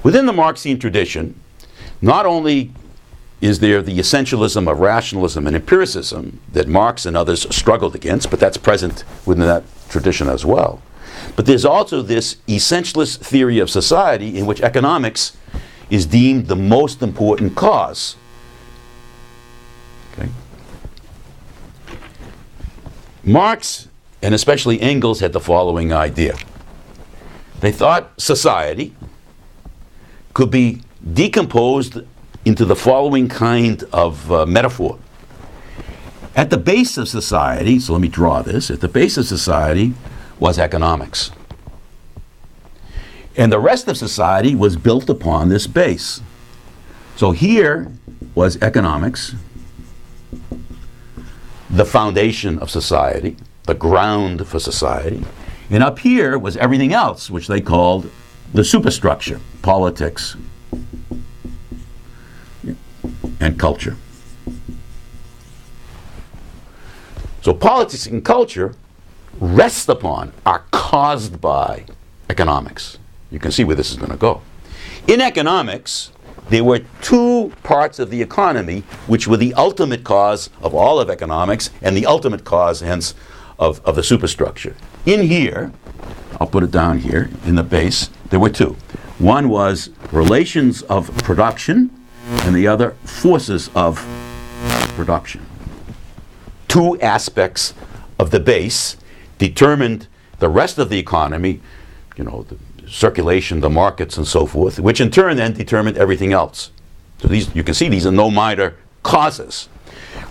Within the Marxian tradition, not only is there the essentialism of rationalism and empiricism that Marx and others struggled against, but that's present within that tradition as well. But there's also this essentialist theory of society in which economics is deemed the most important cause. Okay. Marx, and especially Engels, had the following idea. They thought society could be decomposed into the following kind of metaphor. At the base of society, so let me draw this, at the base of society was economics. And the rest of society was built upon this base. So here was economics, the foundation of society, the ground for society, and up here was everything else, which they called the superstructure, politics and culture. So politics and culture rest upon, are caused by economics. You can see where this is going to go. In economics, there were two parts of the economy which were the ultimate cause of all of economics and the ultimate cause, hence, of the superstructure. In here, I'll put it down here, in the base, there were two. One was relations of production and the other forces of production. Two aspects of the base determined the rest of the economy, the circulation, the markets, and so forth, which in turn then determined everything else. So these, you can see, these are no minor causes.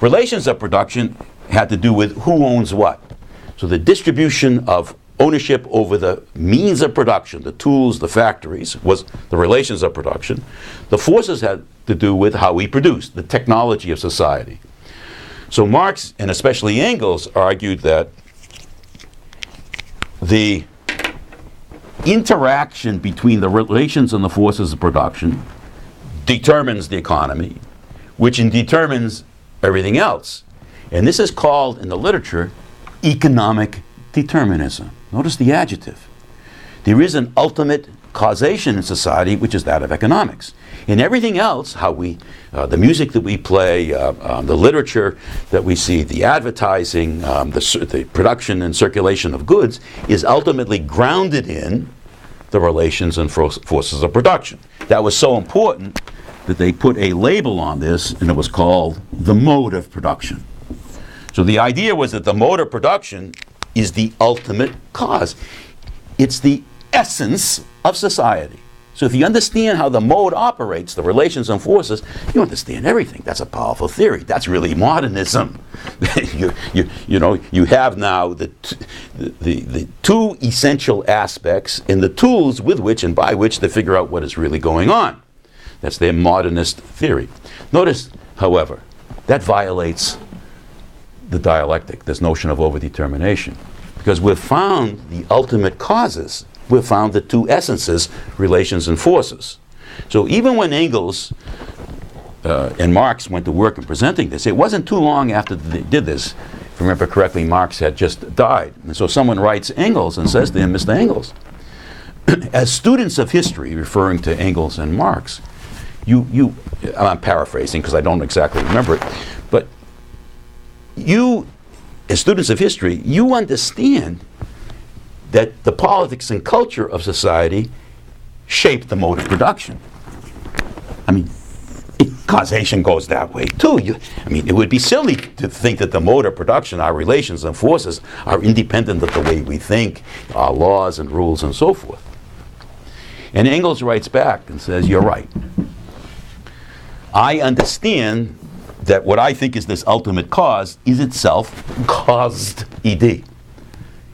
Relations of production had to do with who owns what. So the distribution of ownership over the means of production, the tools, the factories, was the relations of production. The forces had to do with how we produced, the technology of society. So Marx, and especially Engels, argued that the interaction between the relations and the forces of production determines the economy, which determines everything else. And this is called, in the literature, economic determinism. Notice the adjective. There is an ultimate causation in society, which is that of economics. In everything else, how we, the music that we play, the literature that we see, the advertising, the production and circulation of goods, is ultimately grounded in the relations and forces of production. That was so important that they put a label on this, and it was called the mode of production. So the idea was that the mode of production is the ultimate cause. It's the essence of society. So if you understand how the mode operates, the relations and forces, you understand everything. That's a powerful theory. That's really modernism. You have now the two essential aspects and the tools with which and by which to figure out what is really going on. That's their modernist theory. Notice, however, that violates the dialectic, this notion of overdetermination. Because we've found the ultimate causes. We've found the two essences, relations and forces. So even when Engels and Marx went to work in presenting this, it wasn't too long after they did this. If I remember correctly, Marx had just died. And so someone writes Engels and says to him, Mr. Engels, as students of history, referring to Engels and Marx, I'm paraphrasing because I don't exactly remember it, but you, as students of history, you understand that the politics and culture of society shape the mode of production. I mean, causation goes that way too. It would be silly to think that the mode of production, our relations and forces, are independent of the way we think, our laws and rules and so forth. And Engels writes back and says, you're right. I understand that what I think is this ultimate cause is itself caused ed.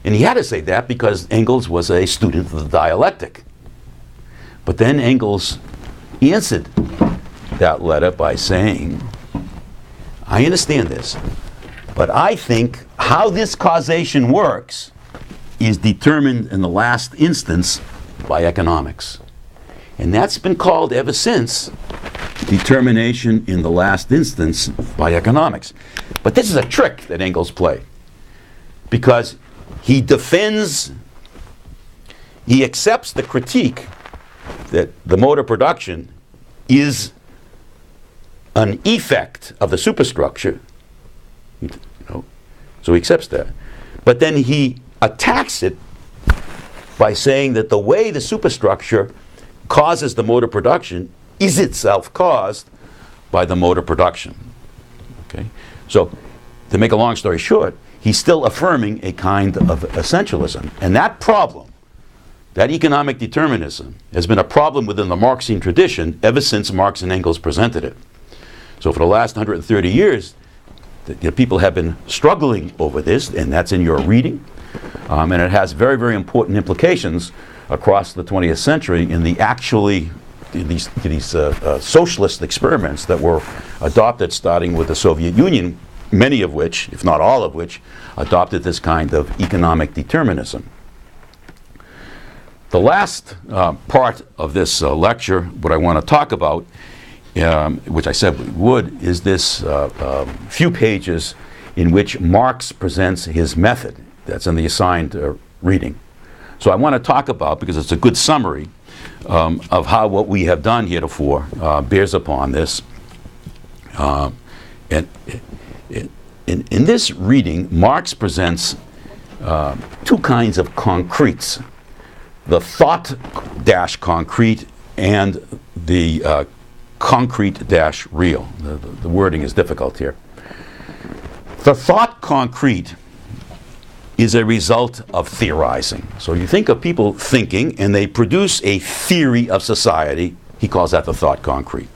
And he had to say that because Engels was a student of the dialectic. But then Engels answered that letter by saying, I understand this, but I think how this causation works is determined in the last instance by economics. And that's been called ever since determination in the last instance by economics. But this is a trick that Engels played, because he accepts the critique that the mode of production is an effect of the superstructure, so he accepts that. But then he attacks it by saying that the way the superstructure causes the mode of production is itself caused by the mode of production. Okay? So, to make a long story short, he's still affirming a kind of essentialism. And that problem, that economic determinism, has been a problem within the Marxian tradition ever since Marx and Engels presented it. So for the last 130 years, people have been struggling over this, and that's in your reading. And it has very, very important implications across the 20th century in these socialist experiments that were adopted starting with the Soviet Union, many of which, if not all of which, adopted this kind of economic determinism. The last part of this lecture, what I want to talk about, which I said we would, is this few pages in which Marx presents his method. That's in the assigned reading. So I want to talk about, because it's a good summary of how what we have done heretofore bears upon this. And in this reading, Marx presents two kinds of concretes: the thought-concrete and the concrete-real. The wording is difficult here. The thought concrete is a result of theorizing. So you think of people thinking, and they produce a theory of society. He calls that the thought concrete.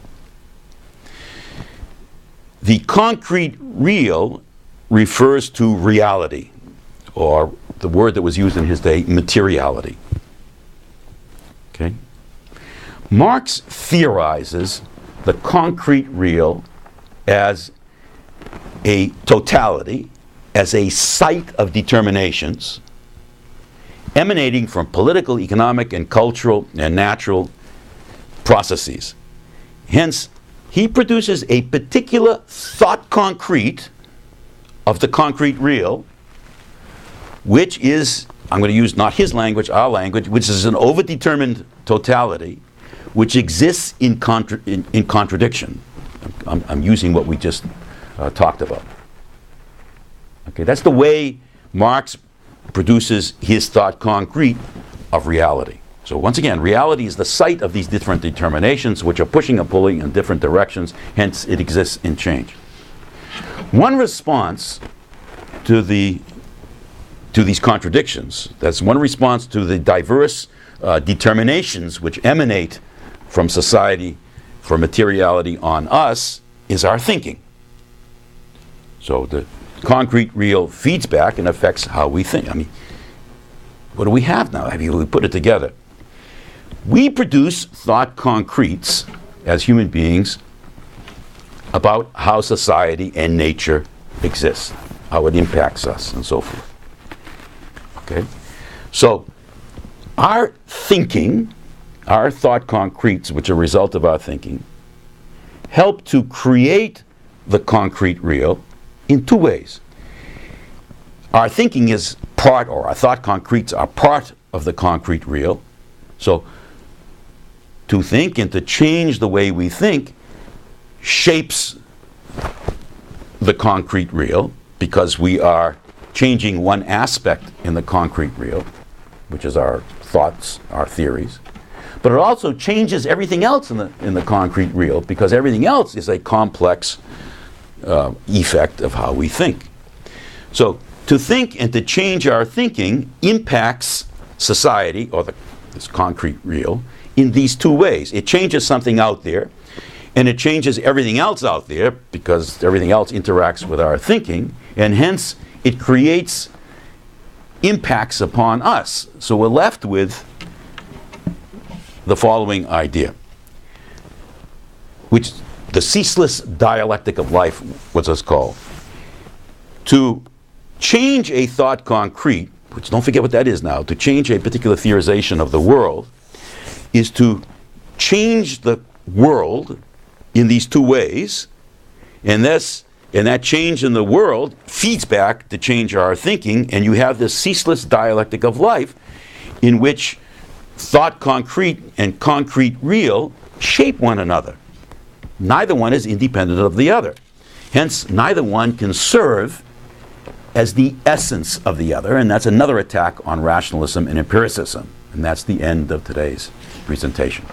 The concrete real refers to reality, or the word that was used in his day, materiality. Okay? Marx theorizes the concrete real as a totality, as a site of determinations emanating from political, economic, and cultural and natural processes. Hence, he produces a particular thought concrete of the concrete real, which is, I'm going to use not his language, our language, which is an overdetermined totality, which exists in contradiction. I'm using what we just talked about. Okay, that's the way Marx produces his thought concrete of reality. So once again, reality is the site of these different determinations which are pushing and pulling in different directions, hence it exists in change. One response to these contradictions, that's one response to the diverse determinations which emanate from society for materiality on us, is our thinking. So the concrete real feeds back and affects how we think. I mean, what do we have now? I mean, we put it together. We produce thought concretes as human beings about how society and nature exist, how it impacts us, and so forth. Okay? So, our thinking, our thought concretes, which are a result of our thinking, help to create the concrete real in two ways. Our thinking is part, or our thought concretes are part of the concrete real. So, to think and to change the way we think shapes the concrete real, because we are changing one aspect in the concrete real, which is our thoughts, our theories. But it also changes everything else in the concrete real, because everything else is a complex effect of how we think. So to think and to change our thinking impacts society, or this concrete real, in these two ways. It changes something out there, and it changes everything else out there, because everything else interacts with our thinking, and hence it creates impacts upon us. So we're left with the following idea, which the ceaseless dialectic of life, what's this called? To change a thought concrete, which don't forget what that is now, to change a particular theorization of the world, is to change the world in these two ways, and that change in the world feeds back to change our thinking, and you have this ceaseless dialectic of life in which thought concrete and concrete real shape one another. Neither one is independent of the other. Hence, neither one can serve as the essence of the other, and that's another attack on rationalism and empiricism. And that's the end of today's presentation.